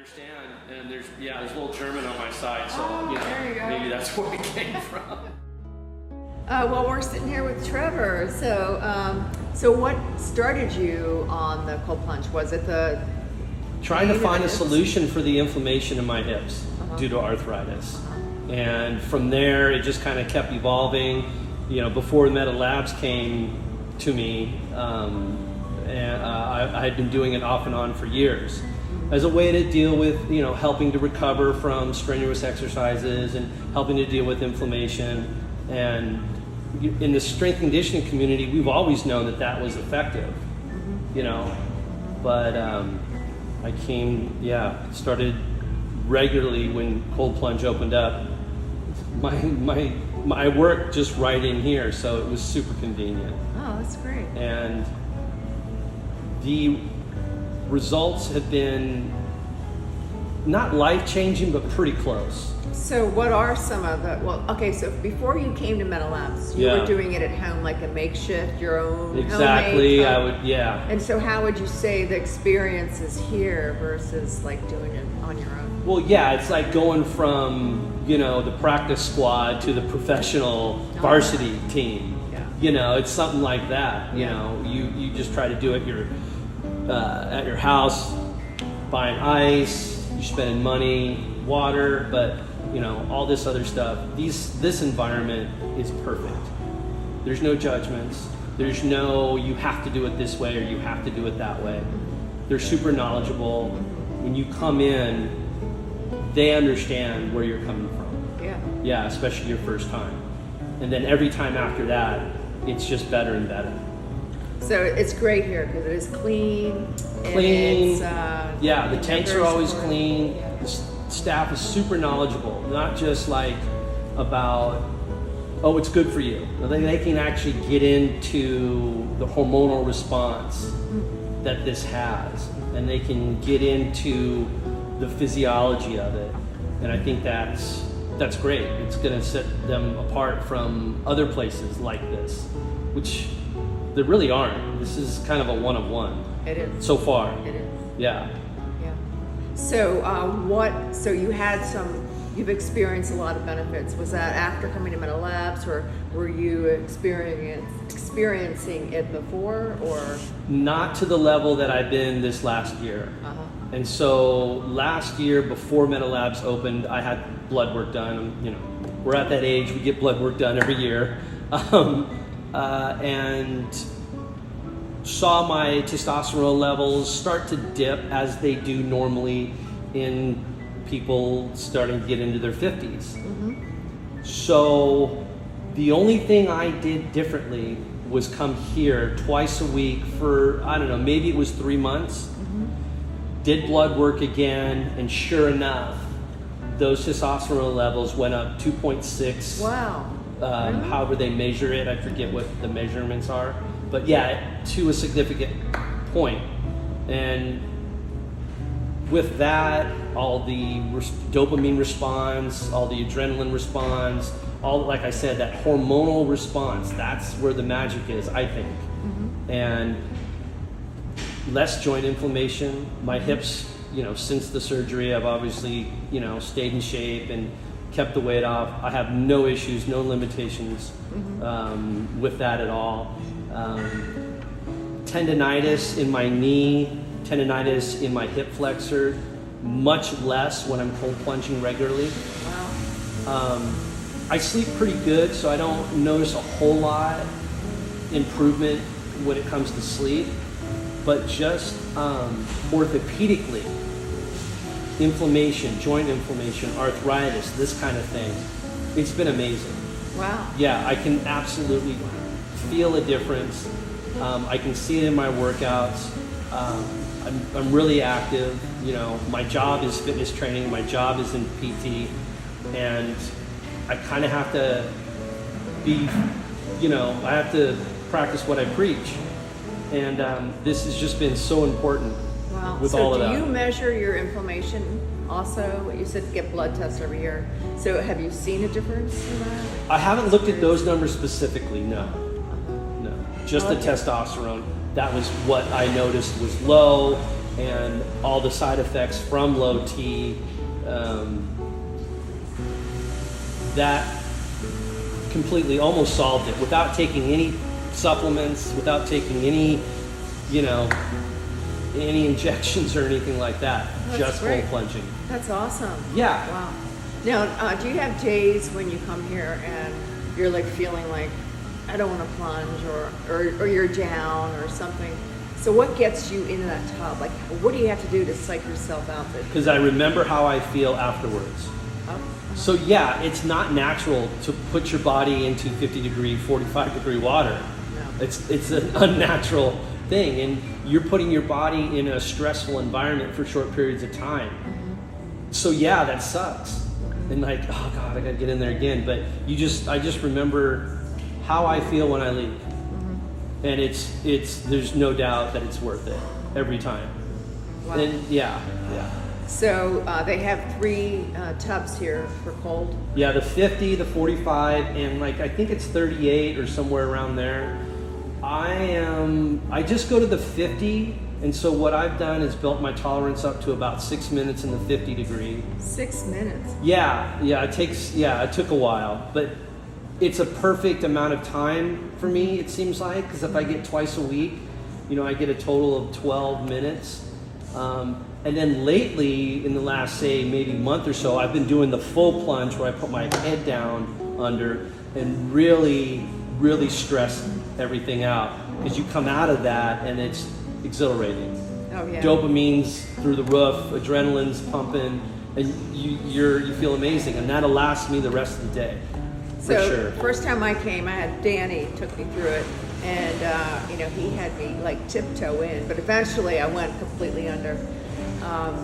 understand, and there's a little German on my side, so there you go. maybe that's where we came from. Well, we're sitting here with Trevor. So what started you on the cold plunge? Was it the Trying to find a solution for the inflammation in my hips due to arthritis, and from there it just kind of kept evolving. Before Meta Labs came to me, and I had been doing it off and on for years as a way to deal with, helping to recover from strenuous exercises and helping to deal with inflammation. And in the strength and conditioning community, we've always known that was effective, but I started regularly when Cold Plunge opened up. I work just right in here, so it was super convenient. Oh, that's great. And the results have been not life-changing, but pretty close. So what are some of the, so before you came to Meta Labs, you were doing it at home, like a makeshift, your own Exactly, homemade And so how would you say the experience is here versus like doing it on your own? Well, it's like going from, the practice squad to the professional varsity team. It's something like that. You just try to do it at your house, buying ice, you're spending money, water, but all this other stuff. This environment is perfect. There's no judgments. There's no you have to do it this way or you have to do it that way. They're super knowledgeable. When you come in, they understand where you're coming from. Yeah, especially your first time. And then every time after that, it's just better and better. So it's great here because it is clean. Clean. And the tanks are always clean. The staff is super knowledgeable, not just like about, it's good for you. They can actually get into the hormonal response that this has, and they can get into the physiology of it. And I think that's great. It's going to set them apart from other places like this, which there really aren't. This is kind of a one of one. It is. So far. It is. Yeah. So you've experienced a lot of benefits. Was that after coming to Meta Labs, or were you experiencing it before, or? Not to the level that I've been this last year. And so last year, before Meta Labs opened, I had blood work done. We're at that age, we get blood work done every year. And saw my testosterone levels start to dip as they do normally in people starting to get into their 50s. So the only thing I did differently was come here twice a week for, I don't know, maybe it was 3 months. Did blood work again, and sure enough, those testosterone levels went up 2.6. Wow. Really? However they measure it, I forget what the measurements are, but to a significant point. And with that, all the dopamine response, all the adrenaline response, like I said, that hormonal response, that's where the magic is, I think. And less joint inflammation. My hips, since the surgery, I've obviously, stayed in shape and kept the weight off. I have no issues, no limitations with that at all. Tendinitis in my knee, tendinitis in my hip flexor, much less when I'm cold plunging regularly. Wow. I sleep pretty good, so I don't notice a whole lot improvement when it comes to sleep, but just orthopedically, inflammation, joint inflammation, arthritis, this kind of thing, it's been amazing. Wow. Yeah, I can absolutely feel a difference. I can see it in my workouts. I'm really active. My job is fitness training. My job is in PT, and I kind of have to be, I have to practice what I preach. And this has just been so important. Wow. With all of that. So do you measure your inflammation also? You said get blood tests every year. So have you seen a difference in that? I haven't looked at those numbers specifically, no. Just the testosterone. That was what I noticed was low. and all the side effects from low T, that completely almost solved it without taking any supplements, without taking any, any injections or anything like that. That's just great. cold plunging. That's awesome. Yeah. Wow. Now, do you have days when you come here and you're like feeling like, I don't want to plunge, or you're down or something? So what gets you into that tub? Like, what do you have to do to psych yourself out? Because I remember how I feel afterwards. Oh. So yeah, it's not natural to put your body into 50 degree, 45 degree water. No. It's an unnatural thing, and you're putting your body in a stressful environment for short periods of time. Mm-hmm. So yeah, that sucks. And like, oh God, I gotta get in there again. But I just remember how I feel when I leave. Mm-hmm. And there's no doubt that it's worth it every time. Wow. And yeah. So they have 3 tubs here for cold. Yeah, the 50, the 45, and like I think it's 38 or somewhere around there. I just go to the 50, and so what I've done is built my tolerance up to about 6 minutes in the 50 degree. 6 minutes. Yeah, it took a while, but it's a perfect amount of time for me, it seems like, because if I get twice a week, I get a total of 12 minutes. And then lately, in the last, say, maybe month or so, I've been doing the full plunge where I put my head down under and really, really stress everything out. Because you come out of that and it's exhilarating. Oh, yeah. Dopamine's through the roof, adrenaline's pumping, and you feel amazing. And that'll last me the rest of the day, for sure. First time I came, I had Danny took me through it, and he had me like tiptoe in, but eventually I went completely under.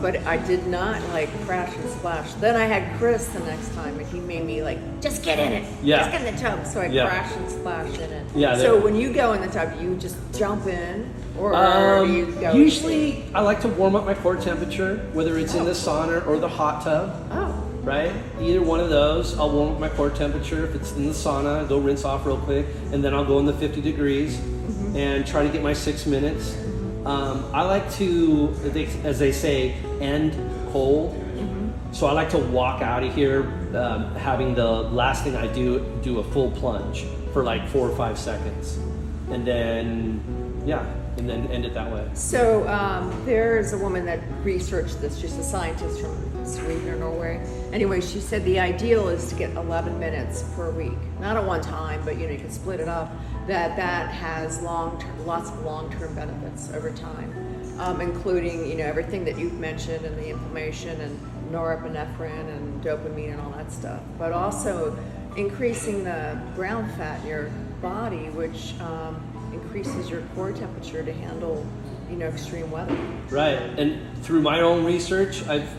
But I did not like crash and splash. Then I had Chris the next time, and he made me like, just get in it. Yeah. Just get in the tub. So I crashed and splashed in it. Yeah. So when you go in the tub, you just jump in, or do you go? Usually, I like to warm up my core temperature, whether it's in the sauna or the hot tub. Oh. Right? Either one of those. I'll warm up my core temperature. If it's in the sauna, go rinse off real quick, and then I'll go in the 50 degrees and try to get my 6 minutes. I like to, as they say, end cold. So I like to walk out of here having the last thing I do a full plunge for like 4 or 5 seconds. And then end it that way. So there's a woman that researched this. She's a scientist from Sweden or Norway. Anyway, she said the ideal is to get 11 minutes per week. Not at one time, but you can split it up. That has lots of long-term benefits over time, including everything that you've mentioned, and the inflammation and norepinephrine and dopamine and all that stuff. But also increasing the brown fat in your body, which increases your core temperature to handle extreme weather. Right. And through my own research, I've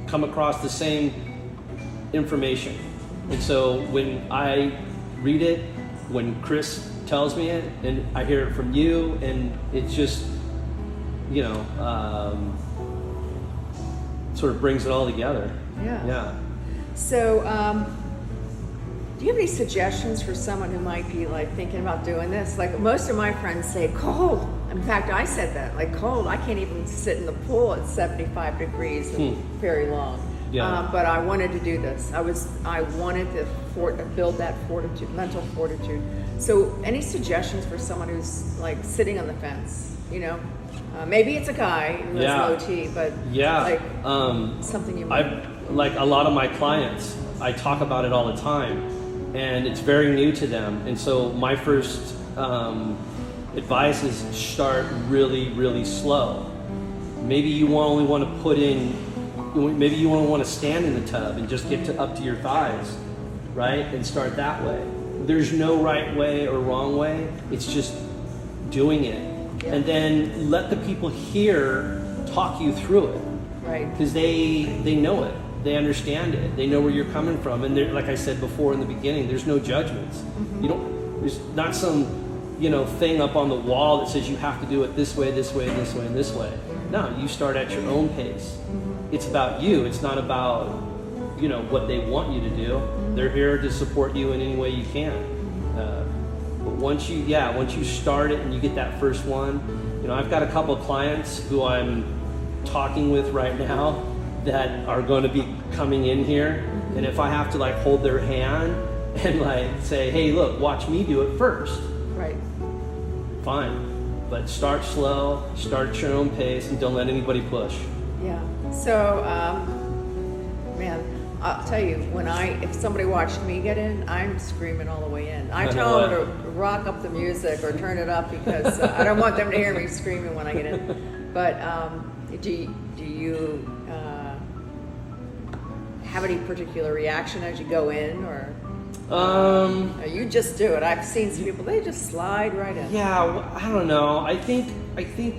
come across the same information. And so when I read it, when Chris tells me it, and I hear it from you, and it's just, sort of brings it all together. Yeah. So, do you have any suggestions for someone who might be like thinking about doing this? Like most of my friends say cold. In fact, I said that, like cold. I can't even sit in the pool at 75 degrees very long. Yeah. But I wanted to do this. I wanted to build that fortitude, mental fortitude. So, any suggestions for someone who's like sitting on the fence? Maybe it's a guy who has low T, but like something you might. Like a lot of my clients, I talk about it all the time, and it's very new to them. And so my first advice is start really, really slow. Maybe you only want to put in. Maybe you only want to stand in the tub and just get up to your thighs, right? And start that way. There's no right way or wrong way. It's just doing it. Yeah. And then let the people here talk you through it. Right. Because they know it. They understand it. They know where you're coming from. And like I said before in the beginning, there's no judgments. Mm-hmm. There's not some, thing up on the wall that says you have to do it this way, this way, this way, and this way. No, you start at your own pace. It's about you. It's not about, what they want you to do. They're here to support you in any way you can. But once you start it and you get that first one, You know, I've got a couple of clients who I'm talking with right now that are going to be coming in here, and if I have to like hold their hand and like say, hey, look, watch me do it first. Right. Fine. But start slow, start at your own pace, and don't let anybody push. Yeah. So, man, I'll tell you, if somebody watched me get in, I'm screaming all the way in. I tell them to rock up the music or turn it up because I don't want them to hear me screaming when I get in. But do you have any particular reaction as you go in, or you just do it? I've seen some people, they just slide right in. Yeah, I don't know. I think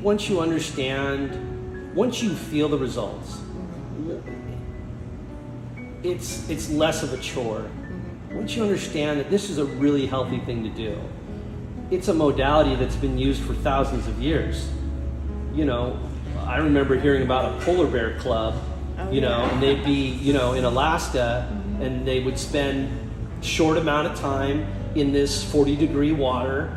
once you understand, once you feel the results, it's less of a chore. Once you understand that this is a really healthy thing to do, it's a modality that's been used for thousands of years. You know, I remember hearing about a polar bear club, and they'd be, in Alaska, and they would spend short amount of time in this 40-degree water,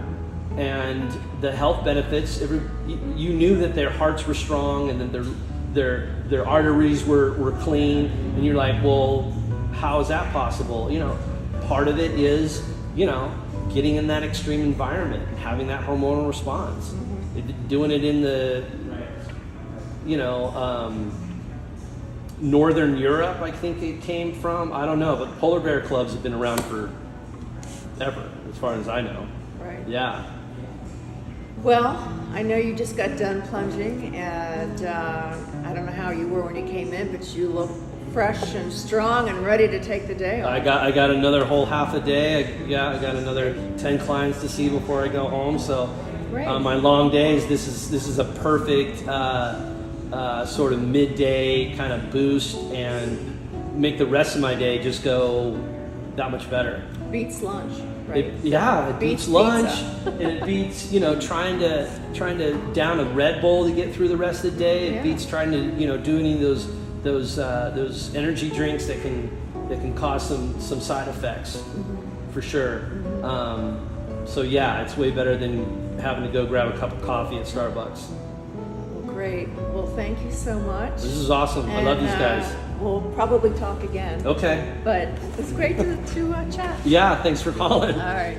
and the health benefits, you knew that their hearts were strong and that their arteries were clean, and you're like, well, how is that possible? Part of it is, getting in that extreme environment and having that hormonal response. Doing it in the, Northern Europe, I think it came from. I don't know, but polar bear clubs have been around for ever, as far as I know. Right. Yeah. Well, I know you just got done plunging, and I don't know how you were when you came in, but you look fresh and strong and ready to take the day off. I got another whole half a day. I got another 10 clients to see before I go home. So my long days, this is a perfect sort of midday kind of boost, and make the rest of my day just go that much better. Beats lunch, right? It beats lunch, and it beats trying to down a Red Bull to get through the rest of the day. It beats trying to do any of those energy drinks that can cause some side effects, for sure. So yeah, it's way better than having to go grab a cup of coffee at Starbucks. Great. Well, thank you so much. This is awesome. I love these guys. We'll probably talk again. Okay. But it's great to chat. Yeah, thanks for calling. All right.